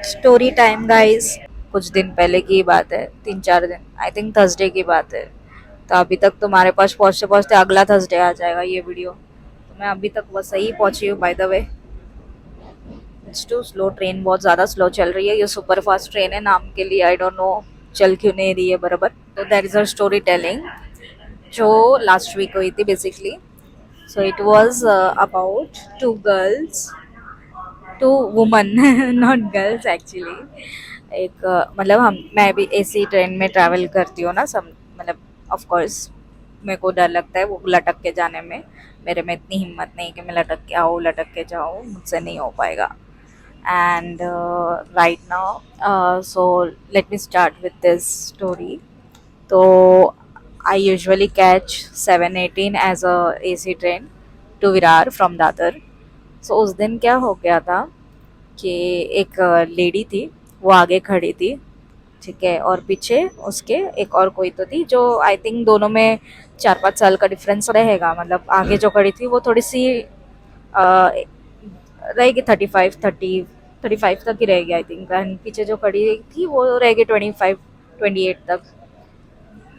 Story time guys. कुछ दिन पहले की बात है, 3-4 दिन, आई थिंक थर्सडे की बात है। तो अभी तक तुम्हारे पास पहुंचते पहुंचते अगला थर्सडे आ जाएगा ये वीडियो। तो मैं अभी तक बस सही पहुंची हूँ by the way. It's too slow, train बहुत ज़्यादा स्लो चल रही है। ये सुपर फास्ट ट्रेन है नाम के लिए, आई डोंट नो चल क्यों नहीं रही है बराबर। तो that is a story telling जो लास्ट वीक हुई थी basically. So it was about two girls, two woman not girls actually. एक मतलब हम मैं भी एसी ट्रेन में ट्रैवल करती हूँ ना सब, मतलब ऑफ कोर्स मेरे को डर लगता है वो लटक के जाने में। मेरे में इतनी हिम्मत नहीं कि मैं लटक के आऊँ लटक के जाऊँ, मुझसे नहीं हो पाएगा। And right now so let me start with this story. तो I usually catch 7:18 as a AC train to Virar from Dadar. So उस दिन क्या हो गया था कि एक लेडी थी, वो आगे खड़ी थी, ठीक है, और पीछे उसके एक और कोई तो थी जो आई थिंक दोनों में 4-5 साल का डिफरेंस रहेगा। मतलब आगे जो खड़ी थी वो थोड़ी सी रहेगी 35 तक ही रहेगी आई थिंक, एंड पीछे जो खड़ी थी वो रहेगी 25-28 तक।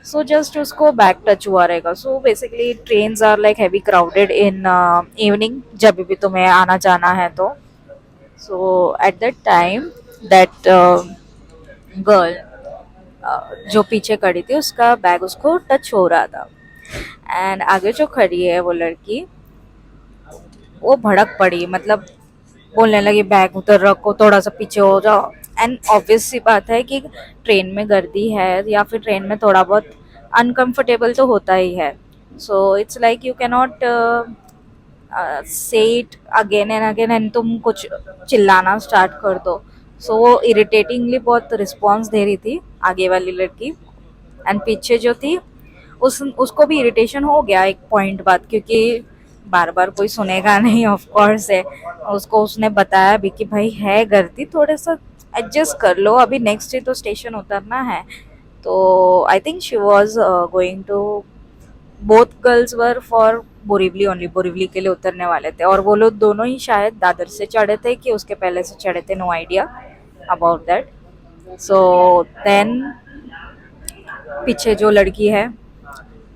सो जस्ट उसको बैक टच हुआ रहेगा। So basically trains are like heavy crowded in evening, जब भी तुम्हें आना जाना है तो। So at that time that girl जो पीछे खड़ी थी उसका बैग उसको टच हो रहा था। एंड आगे जो खड़ी है वो लड़की, वो भड़क पड़ी, मतलब बोलने लगी बैग उधर रखो, थोड़ा सा पीछे हो जाओ। एंड ऑब्वियस सी बात है कि ट्रेन में गर्दी है या फिर ट्रेन में थोड़ा बहुत अनकंफर्टेबल तो होता ही है। So it's like you can not say it again and again and तुम कुछ चिल्लाना स्टार्ट कर दो। सो वो इरिटेटिंगली बहुत रिस्पॉन्स दे रही थी आगे वाली लड़की। एंड पीछे जो थी उसको भी इरिटेशन हो गया एक पॉइंट बाद, क्योंकि बार बार कोई सुनेगा नहीं ऑफ कोर्स है। उसको उसने बताया भी कि भाई है गर्दी, थोड़ा सा एडजस्ट कर लो, अभी नेक्स्ट डे तो स्टेशन उतरना है। तो I think she was going to, both girls were for Borivali only, Borivali के लिए उतरने वाले थे। और वो लोग दोनों ही शायद दादर से चढ़े थे कि उसके पहले से चढ़े थे, no idea about that. So then पीछे जो लड़की है,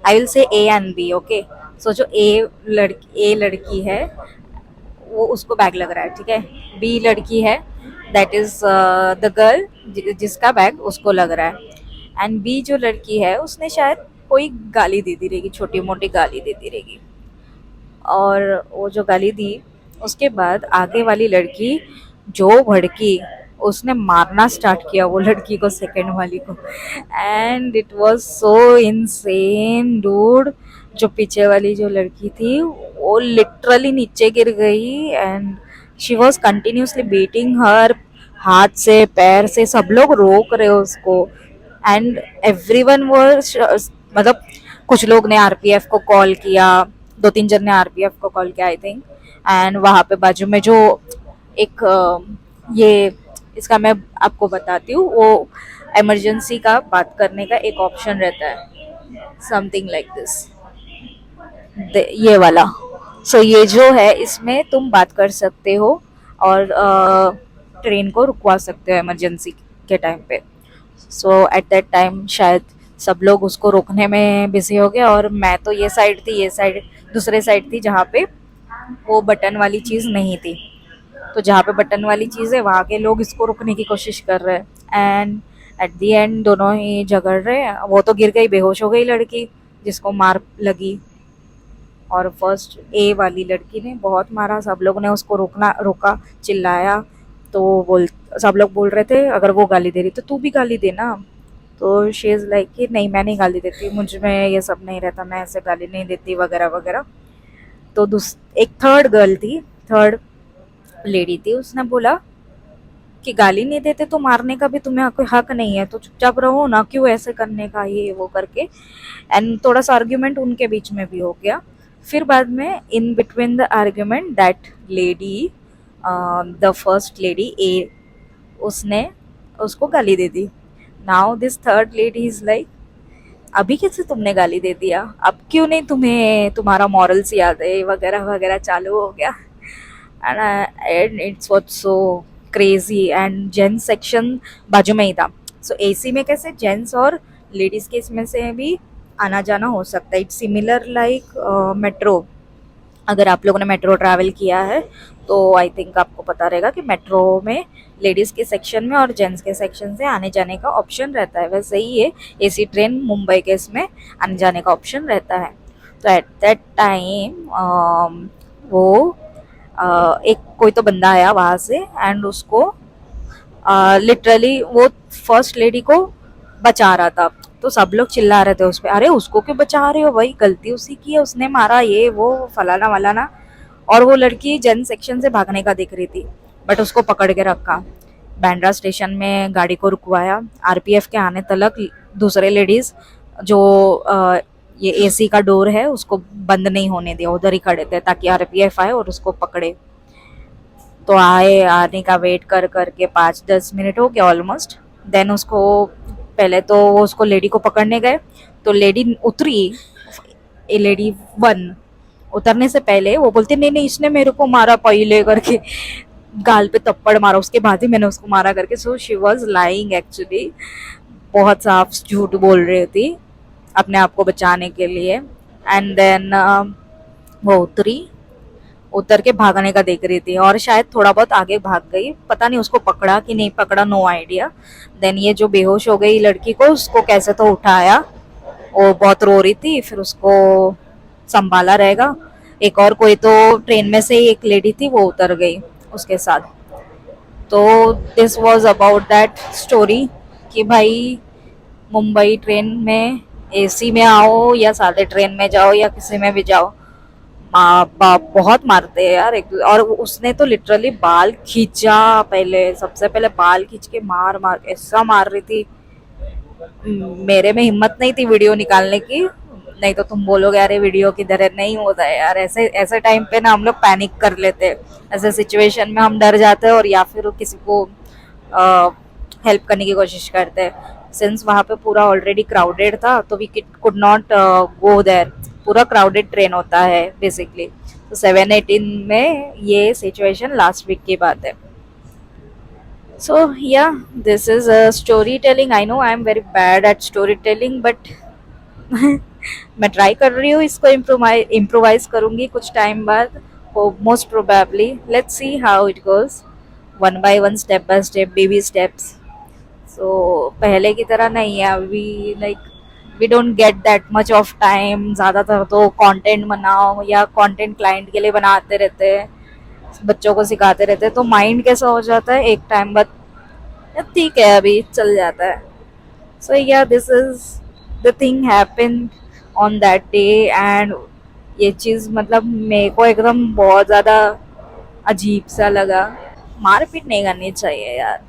I will say A and B, okay. So जो ए लड़की है वो उसको बैग लग रहा है, ठीक है। बी लड़की है, दैट इज द गर्ल जिसका बैग उसको लग रहा है। एंड बी जो लड़की है उसने शायद कोई गाली दे दी रहेगी, छोटी मोटी गाली देती रहेगी। और वो जो गाली दी उसके बाद आगे वाली लड़की जो भड़की, उसने मारना स्टार्ट किया वो लड़की को, सेकंड वाली को। And it was so insane dude. जो पीछे वाली जो लड़की थी वो लिटरली नीचे गिर गई। And she was continuously beating her, हाथ से पैर से सब लोग रोक रहे उसको। एंड एवरीवन वाज, मतलब कुछ लोग ने आरपीएफ को कॉल किया, 2-3 जन ने आरपीएफ को कॉल किया आई थिंक। एंड वहाँ पे बाजू में जो एक ये इसका मैं आपको बताती हूँ, वो इमरजेंसी का बात करने का एक ऑप्शन रहता है, समथिंग लाइक दिस, ये वाला। सो ये जो है इसमें तुम बात कर सकते हो और ट्रेन को रुकवा सकते हो इमरजेंसी के टाइम पे। सो एट दैट टाइम शायद सब लोग उसको रोकने में बिजी हो गए, और मैं तो ये साइड थी, ये साइड दूसरे साइड थी जहाँ पे वो बटन वाली चीज़ नहीं थी। तो जहाँ पे बटन वाली चीज़ है वहाँ के लोग इसको रोकने की कोशिश कर रहे हैं। एंड एट दी एंड दोनों ही झगड़ रहे हैं। वो तो गिर गई, बेहोश हो गई लड़की जिसको मार लगी। और फर्स्ट ए वाली लड़की ने बहुत मारा, सब लोग ने उसको रोका, चिल्लाया। तो बोल सब लोग बोल रहे थे अगर वो गाली दे रही तो तू भी गाली देना। तो शी इज़ लाइक कि नहीं मैं नहीं गाली देती, मुझ में ये सब नहीं रहता, मैं ऐसे गाली नहीं देती वगैरह वगैरह। तो एक थर्ड गर्ल थी, थर्ड लेडी थी, उसने बोला कि गाली नहीं देते तो मारने का भी तुम्हें कोई हक नहीं है, तो चुपचाप रहो ना, क्यों ऐसे करने का, ये वो करके। एंड थोड़ा सा आर्ग्यूमेंट उनके बीच में भी हो गया। फिर बाद में in between the argument that lady, the first lady A, उसने उसको गाली दे दी। Now this third lady is like अभी कैसे तुमने गाली दे दिया, अब क्यों नहीं तुम्हें तुम्हारा मॉरल्स याद है, वगैरह वगैरह चालू हो गया। And it's what so crazy and gents section बाजू में ही था। सो एसी में कैसे जेंट्स और लेडीज के इसमें से भी आना जाना हो सकता है। It's similar like metro. अगर आप लोगों ने मेट्रो ट्रैवल किया है तो आई थिंक आपको पता रहेगा कि मेट्रो में लेडीज़ के सेक्शन में और जेंट्स के सेक्शन से आने जाने का ऑप्शन रहता है। वैसे ही ये एसी ट्रेन मुंबई के इसमें आने जाने का ऑप्शन रहता है। तो एट दैट टाइम वो एक कोई तो बंदा आया वहाँ से एंड उसको लिटरली वो फर्स्ट लेडी को बचा रहा था। तो सब लोग चिल्ला रहे थे उस पर, अरे उसको क्यों बचा रहे हो भाई, गलती उसी की है, उसने मारा, ये वो फलाना वलाना। और वो लड़की जेन सेक्शन से भागने का दिख रही थी बट उसको पकड़ के रखा, बैंड्रा स्टेशन में गाड़ी को रुकवाया। आरपीएफ के आने तक दूसरे लेडीज जो ये एसी का डोर है उसको बंद नहीं होने दिया, उधर ही खड़े थे ताकि आरपीएफ आए और उसको पकड़े। तो आए, आने का वेट कर करके 5-10 मिनट हो गया ऑलमोस्ट। देन उसको पहले तो वो उसको लेडी को पकड़ने गए तो लेडी उतरी, ए लेडी वन उतरने से पहले वो बोलते नहीं नहीं इसने मेरे को मारा पहले करके, गाल पे थप्पड़ मारा उसके बाद ही मैंने उसको मारा करके। So she was lying actually, बहुत साफ झूठ बोल रही थी अपने आप को बचाने के लिए। एंड देन वो उतरी, उतर के भागने का देख रही थी और शायद थोड़ा बहुत आगे भाग गई, पता नहीं उसको पकड़ा कि नहीं पकड़ा, नो आइडिया। देन ये जो बेहोश हो गई लड़की को, उसको कैसे तो उठाया, वो बहुत रो रही थी, फिर उसको संभाला रहेगा। एक और कोई तो ट्रेन में से ही एक लेडी थी वो उतर गई उसके साथ। तो this was about that story कि भाई मुंबई ट्रेन में एसी में आओ या सादे ट्रेन में जाओ या किसी में भी जाओ, माँ बाप बहुत मारते हैं यार। एक और उसने तो लिटरली बाल खींचा, पहले सबसे पहले बाल खींच के मार मार ऐसा मार रही थी। मेरे में हिम्मत नहीं थी वीडियो निकालने की, नहीं तो तुम बोलोगे अरे वीडियो किधर है। नहीं होता है यार, ऐसे ऐसे टाइम पे ना हम लोग पैनिक कर लेते हैं, ऐसे सिचुएशन में हम डर जाते हैं और या फिर किसी को हेल्प करने की कोशिश करते हैं। सिंस वहाँ पे पूरा ऑलरेडी क्राउडेड था तो we could not go there, पूरा क्राउडेड ट्रेन होता है बेसिकली। तो 7:18 में ये सिचुएशन लास्ट वीक की बात है। So yeah, this is a storytelling. I know I am very bad at storytelling, but मैं ट्राई कर रही हूँ इसको इम्प्रोवाइज करूँगी कुछ टाइम बाद, most probably. Let's see how it goes, one by one, step by step, baby steps. So पहले की तरह नहीं है अभी, like we don't get that much of time. ज़्यादातर तो कंटेंट बनाओ या कंटेंट क्लाइंट के लिए बनाते रहते हैं, बच्चों को सिखाते रहते हैं, तो माइंड कैसा हो जाता है एक टाइम बाद, ठीक है अभी चल जाता है। सो या this is the thing happen on that day. And ये चीज़ मतलब मेरे को एकदम बहुत ज़्यादा अजीब सा लगा। मारपीट नहीं करनी चाहिए यार,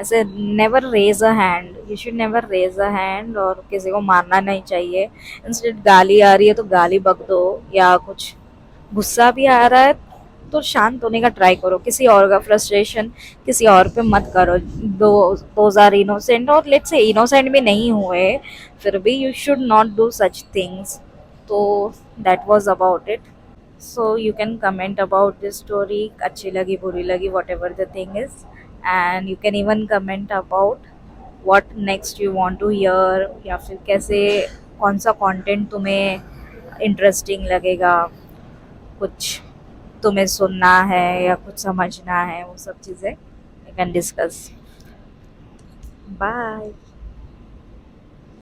ऐसे never raise a hand, you should never raise a hand, और किसी को मारना नहीं चाहिए। इंस्टेड गाली आ रही है तो गाली बक दो, या कुछ गुस्सा भी आ रहा है तो शांत होने का ट्राई करो, किसी और का फ्रस्ट्रेशन किसी और पे मत करो। दोज आर इनोसेंट, और लेट्स से इनोसेंट भी नहीं हुए फिर भी you should not do such things. तो that was about it. So you can comment about this story, अच्छी लगी बुरी लगी whatever the thing is, and you can even comment about what next you want to hear, या फिर कैसे कौन सा कंटेंट तुम्हें इंटरेस्टिंग लगेगा, कुछ तुम्हें सुनना है या कुछ समझना है, वो सब चीज़ें वी कैन डिस्कस। बाय।